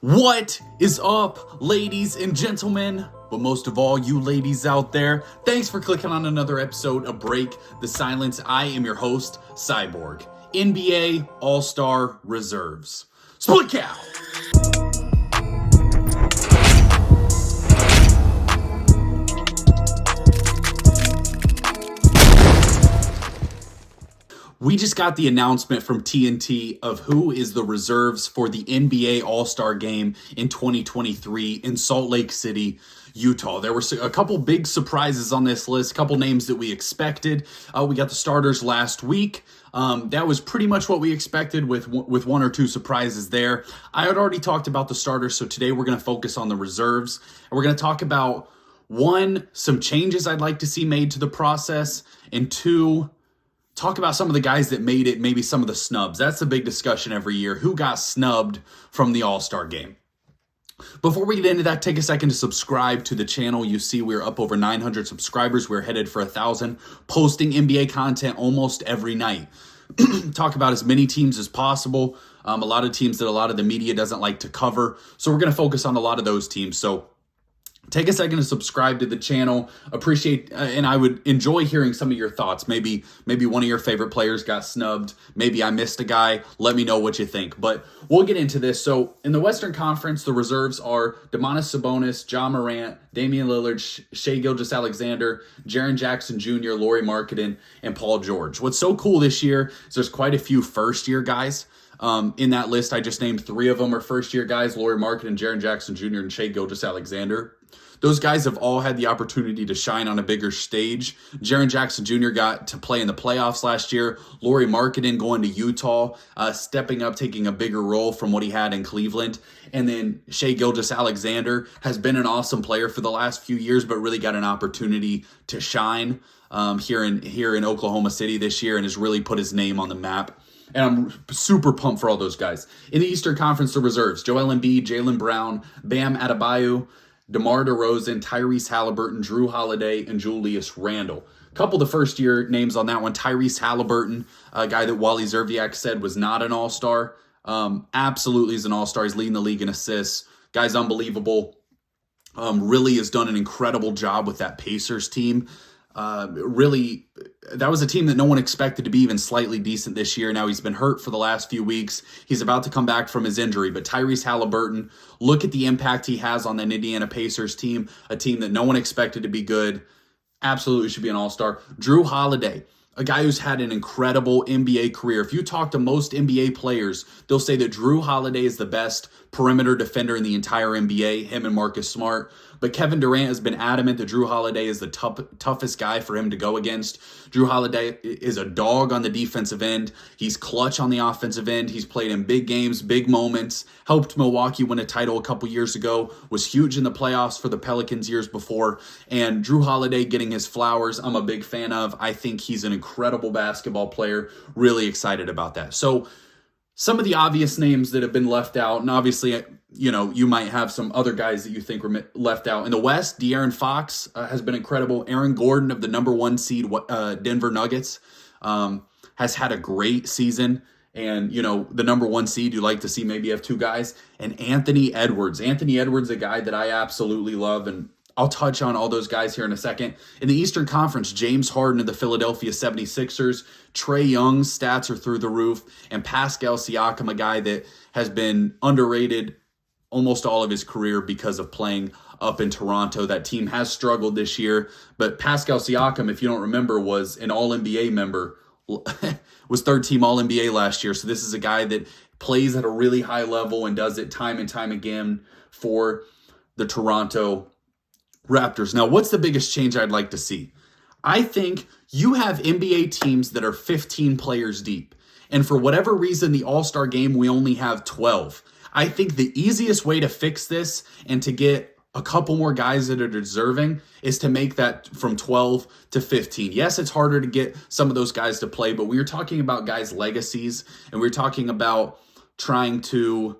What is up, ladies and gentlemen? But most of all, you ladies out there, thanks for clicking on another episode of Break the Silence. I am your host, Cyborg. NBA All-Star Reserves. Split cow! We just got the announcement from TNT of who is the reserves for the NBA All-Star Game in 2023 in Salt Lake City, Utah. There were a couple big surprises on this list, a couple names that we expected. We got the starters last week. That was pretty much what we expected with one or two surprises there. I had already talked about the starters, so today we're going to focus on the reserves. And we're going to talk about, one, some changes I'd like to see made to the process, and two, talk about some of the guys that made it, maybe some of the snubs. That's the big discussion every year. Who got snubbed from the All-Star Game? Before we get into that, take a second to subscribe to the channel. You see we're up over 900 subscribers. We're headed for 1,000, posting NBA content almost every night. Talk about as many teams as possible. A lot of teams that a lot of the media doesn't like to cover. So we're going to focus on a lot of those teams. So take a second to subscribe to the channel. Appreciate, and I would enjoy hearing some of your thoughts. Maybe one of your favorite players got snubbed. Maybe I missed a guy. Let me know what you think. But we'll get into this. So in the Western Conference, the reserves are Domantas Sabonis, Ja Morant, Damian Lillard, Shai Gilgeous-Alexander, Jaren Jackson Jr., Lauri Markkanen, and Paul George. What's so cool this year is there's quite a few first-year guys. In that list, I just named three of them are first-year guys: Lauri Markkanen, Jaren Jackson Jr., and Shai Gilgeous-Alexander. Those guys have all had the opportunity to shine on a bigger stage. Jaren Jackson Jr. got to play in the playoffs last year. Lauri Markkanen going to Utah, stepping up, taking a bigger role from what he had in Cleveland. And then Shai Gilgeous-Alexander has been an awesome player for the last few years, but really got an opportunity to shine here in Oklahoma City this year and has really put his name on the map. And I'm super pumped for all those guys. In the Eastern Conference, the reserves: Joel Embiid, Jaylen Brown, Bam Adebayo, DeMar DeRozan, Tyrese Halliburton, Jrue Holiday, and Julius Randle. A couple of the first-year names on that one. Tyrese Halliburton, a guy that Wally Zerviak said was not an all-star. Absolutely is an all-star. He's leading the league in assists. Guy's unbelievable. Really has done an incredible job with that Pacers team. Really, that was a team that no one expected to be even slightly decent this year. Now he's been hurt for the last few weeks. He's about to come back from his injury. But Tyrese Halliburton, look at the impact he has on that Indiana Pacers team, a team that no one expected to be good. Absolutely should be an all-star. Jrue Holiday, a guy who's had an incredible NBA career. If you talk to most NBA players, they'll say that Jrue Holiday is the best perimeter defender in the entire NBA, him and Marcus Smart. But Kevin Durant has been adamant that Jrue Holiday is the toughest guy for him to go against. Jrue Holiday is a dog on the defensive end. He's clutch on the offensive end. He's played in big games, big moments, helped Milwaukee win a title a couple years ago, was huge in the playoffs for the Pelicans years before. And Jrue Holiday getting his flowers, I'm a big fan of. I think he's an incredible basketball player. Really excited about that. So some of the obvious names that have been left out, and obviously, you might have some other guys that you think were left out. In the West, De'Aaron Fox has been incredible. Aaron Gordon of the number one seed Denver Nuggets has had a great season. And, the number one seed, you like to see maybe have two guys. And Anthony Edwards. Anthony Edwards, a guy that I absolutely love, and I'll touch on all those guys here in a second. In the Eastern Conference, James Harden of the Philadelphia 76ers. Trae Young's stats are through the roof. And Pascal Siakam, a guy that has been underrated almost all of his career because of playing up in Toronto. That team has struggled this year. But Pascal Siakam, if you don't remember, was an All-NBA member, was third-team All-NBA last year. So this is a guy that plays at a really high level and does it time and time again for the Toronto Raptors. Now, what's the biggest change I'd like to see? I think you have NBA teams that are 15 players deep. And for whatever reason, the All-Star game, we only have 12. I think the easiest way to fix this and to get a couple more guys that are deserving is to make that from 12 to 15. Yes, it's harder to get some of those guys to play, but we were talking about guys' legacies, and we were talking about trying to...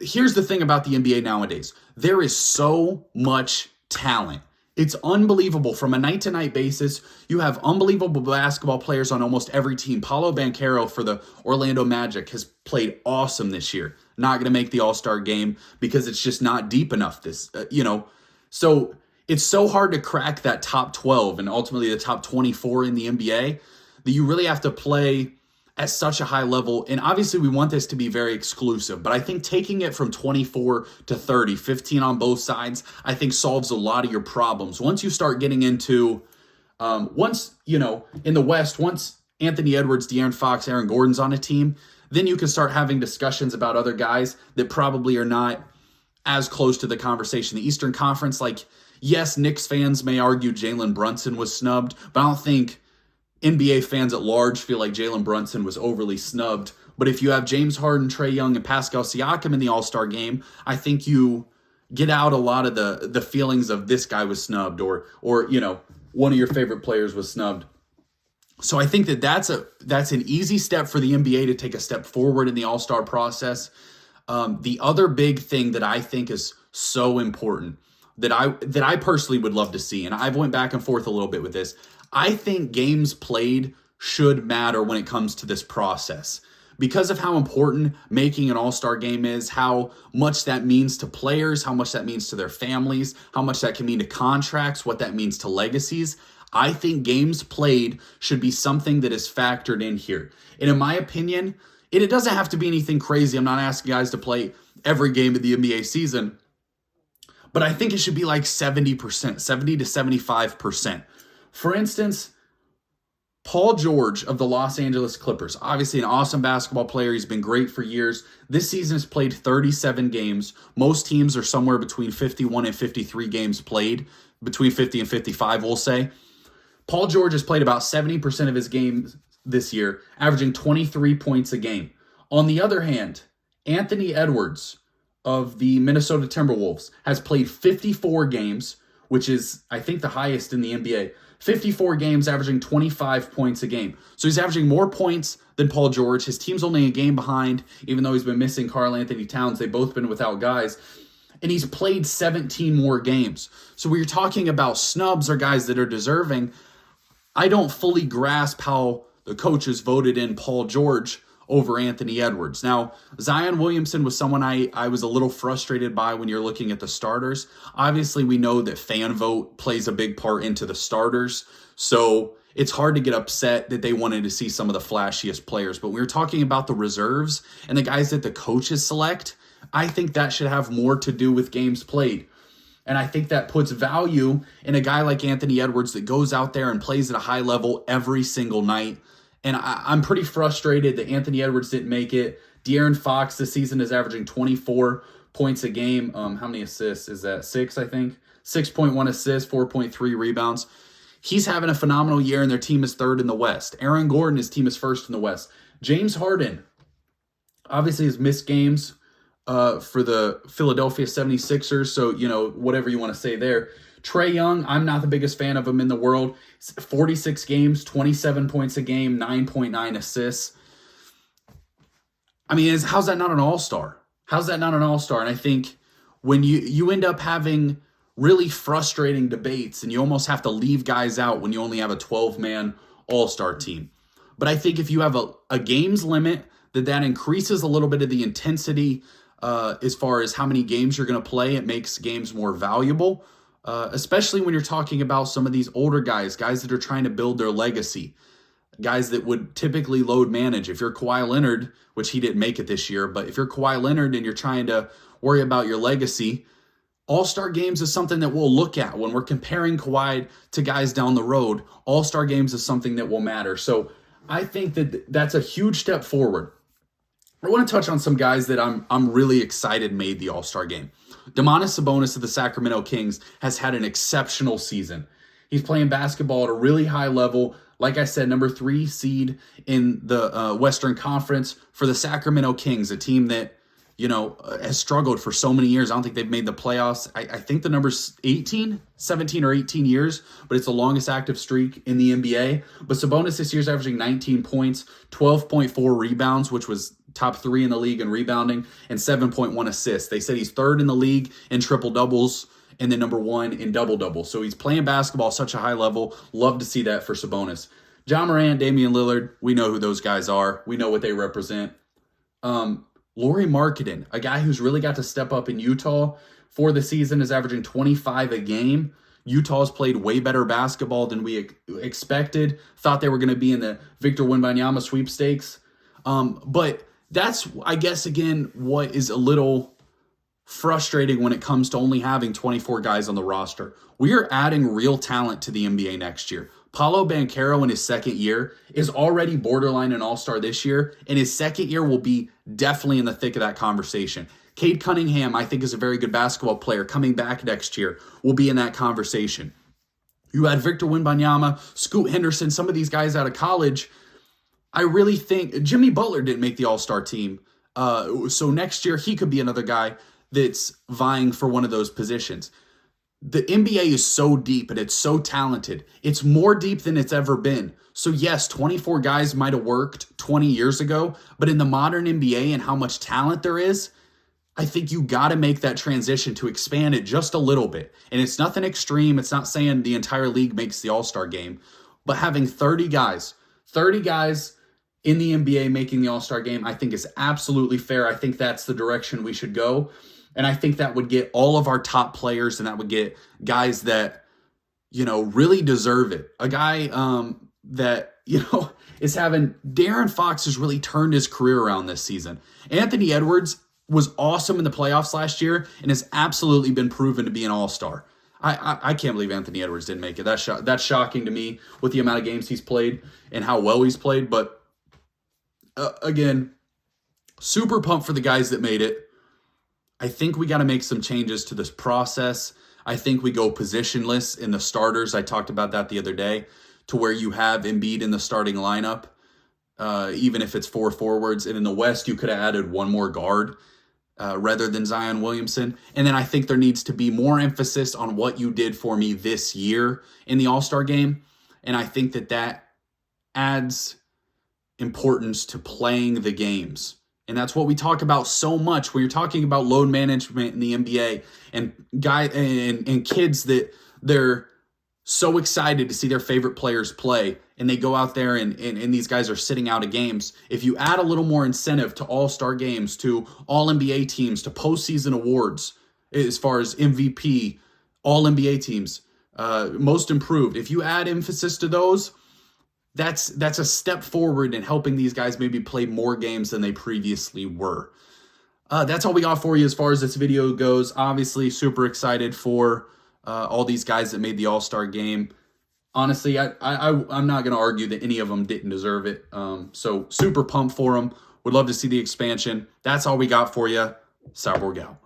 here's the thing about the NBA nowadays. There is so much talent. It's unbelievable. From a night-to-night basis, you have unbelievable basketball players on almost every team. Paolo Banchero for the Orlando Magic has played awesome this year. not going to make the All-Star game because it's just not deep enough So it's so hard to crack that top 12 and ultimately the top 24 in the NBA that you really have to play at such a high level. And obviously we want this to be very exclusive, but I think taking it from 24 to 30, 15 on both sides, I think solves a lot of your problems. Once you start getting into, in the West, once Anthony Edwards, De'Aaron Fox, Aaron Gordon's on a team, then you can start having discussions about other guys that probably are not as close to the conversation. The Eastern Conference, yes, Knicks fans may argue Jalen Brunson was snubbed, but I don't think NBA fans at large feel like Jalen Brunson was overly snubbed. But if you have James Harden, Trae Young, and Pascal Siakam in the All-Star game, I think you get out a lot of the feelings of this guy was snubbed or one of your favorite players was snubbed. So I think that's an easy step for the NBA to take a step forward in the All-Star process. The other big thing that I think is so important that I personally would love to see, and I've went back and forth a little bit with this, I think games played should matter when it comes to this process. Because of how important making an All-Star game is, how much that means to players, how much that means to their families, how much that can mean to contracts, what that means to legacies, I think games played should be something that is factored in here. And in my opinion, it doesn't have to be anything crazy. I'm not asking guys to play every game of the NBA season, but I think it should be like 70%, 70 to 75%. For instance, Paul George of the Los Angeles Clippers, obviously an awesome basketball player. He's been great for years. This season has played 37 games. Most teams are somewhere between 51 and 53 games played, between 50 and 55, we'll say. Paul George has played about 70% of his games this year, averaging 23 points a game. On the other hand, Anthony Edwards of the Minnesota Timberwolves has played 54 games, which is, I think, the highest in the NBA. 54 games, averaging 25 points a game. So he's averaging more points than Paul George. His team's only a game behind, even though he's been missing Karl Anthony Towns. They've both been without guys. And he's played 17 more games. So when you're talking about snubs or guys that are deserving, I don't fully grasp how the coaches voted in Paul George over Anthony Edwards. Now, Zion Williamson was someone I was a little frustrated by when you're looking at the starters. Obviously, we know that fan vote plays a big part into the starters, so it's hard to get upset that they wanted to see some of the flashiest players. But when we're talking about the reserves and the guys that the coaches select, I think that should have more to do with games played. And I think that puts value in a guy like Anthony Edwards that goes out there and plays at a high level every single night. And I'm pretty frustrated that Anthony Edwards didn't make it. De'Aaron Fox this season is averaging 24 points a game. How many assists is that? 6, I think. 6.1 assists, 4.3 rebounds. He's having a phenomenal year, and their team is third in the West. Aaron Gordon, his team is first in the West. James Harden, obviously has missed games for the Philadelphia 76ers, so, whatever you want to say there. Trae Young, I'm not the biggest fan of him in the world. 46 games, 27 points a game, 9.9 assists. I mean, how's that not an all-star? How's that not an all-star? And I think when you end up having really frustrating debates and you almost have to leave guys out when you only have a 12-man all-star team. But I think if you have a games limit, that increases a little bit of the intensity as far as how many games you're going to play. It makes games more valuable. Especially when you're talking about some of these older guys that are trying to build their legacy, guys that would typically load manage. If you're Kawhi Leonard, which he didn't make it this year, but if you're Kawhi Leonard and you're trying to worry about your legacy, All-Star games is something that we'll look at when we're comparing Kawhi to guys down the road. All-Star games is something that will matter. So I think that's a huge step forward. I want to touch on some guys that I'm really excited made the All-Star game. Domantas Sabonis of the Sacramento Kings has had an exceptional season. He's playing basketball at a really high level. Like I said, number 3 seed in the Western Conference for the Sacramento Kings, a team that, has struggled for so many years. I don't think they've made the playoffs. I think the number's 17 or 18 years, but it's the longest active streak in the NBA. But Sabonis this year's averaging 19 points, 12.4 rebounds, which was top 3 in the league in rebounding, and 7.1 assists. They said he's third in the league in triple-doubles and then number 1 in double-doubles. So he's playing basketball at such a high level. Love to see that for Sabonis. Ja Morant, Damian Lillard, we know who those guys are. We know what they represent. Lauri Markkanen, a guy who's really got to step up in Utah for the season, is averaging 25 a game. Utah's played way better basketball than we expected. Thought they were going to be in the Victor Wembanyama sweepstakes. But that's, I guess, again, what is a little frustrating when it comes to only having 24 guys on the roster. We are adding real talent to the NBA next year. Paolo Banchero in his second year is already borderline an all-star this year, and his second year will be definitely in the thick of that conversation. Cade Cunningham, I think, is a very good basketball player. Coming back next year will be in that conversation. You had Victor Wembanyama, Scoot Henderson, some of these guys out of college. I really think Jimmy Butler didn't make the all-star team. So next year, he could be another guy that's vying for one of those positions. The NBA is so deep and it's so talented. It's more deep than it's ever been. So yes, 24 guys might have worked 20 years ago, but in the modern NBA and how much talent there is, I think you got to make that transition to expand it just a little bit. And it's nothing extreme. It's not saying the entire league makes the All-Star game, but having 30 guys in the NBA making the All-Star game, I think is absolutely fair. I think that's the direction we should go. And I think that would get all of our top players, and that would get guys that, really deserve it. A guy that, is having De'Aaron Fox has really turned his career around this season. Anthony Edwards was awesome in the playoffs last year and has absolutely been proven to be an all-star. I can't believe Anthony Edwards didn't make it. That's shocking to me with the amount of games he's played and how well he's played. But again, super pumped for the guys that made it. I think we got to make some changes to this process. I think we go positionless in the starters. I talked about that the other day, to where you have Embiid in the starting lineup, even if it's 4 forwards. And in the West, you could have added one more guard rather than Zion Williamson. And then I think there needs to be more emphasis on what you did for me this year in the All-Star game. And I think that adds importance to playing the games. And that's what we talk about so much when you're talking about load management in the NBA and kids that they're so excited to see their favorite players play, and they go out there and these guys are sitting out of games. If you add a little more incentive to all-star games, to all NBA teams, to postseason awards, as far as MVP, all NBA teams, most improved, if you add emphasis to those, that's a step forward in helping these guys maybe play more games than they previously were. That's all we got for you as far as this video goes. Obviously, super excited for all these guys that made the All-Star game. Honestly, I'm not going to argue that any of them didn't deserve it. So super pumped for them. Would love to see the expansion. That's all we got for you. Cyborg out.